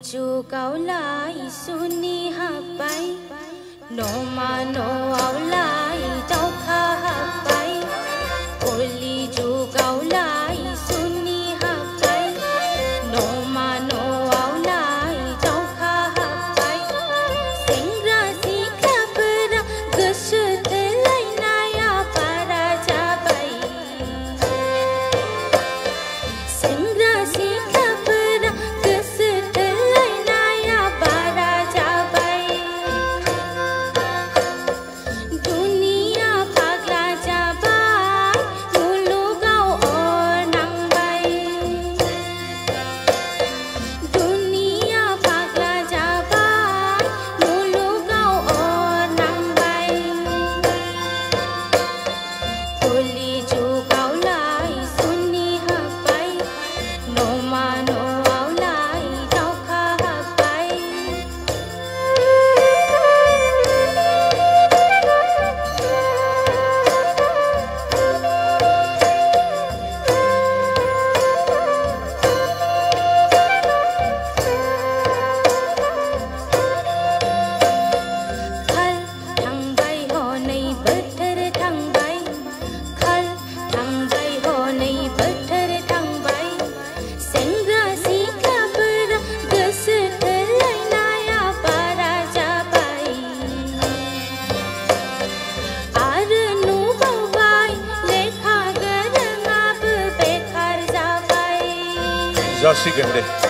Jugaulai suni hapai no mano aulai dauka hapai Oli jugaulai suni hapai no mano aulai dauka hapai Sengra sikha pera gashte lainaya para jabai Sengra sikha pera gashte lainaya para jabai Dunia pagla jabai mulu gau orang bai Dunia pagla jabai mulu gau orang bai Oli jugaulai suni hapai no mano aulai dauka hapai Khal thang bai ho nei bathar thang bai Khal thang bai ho nei bathar thang bai Sengra sikha pera gashte lainaya para jabai Arnu baubai lekha garangab bekhar jabai Jasi Gande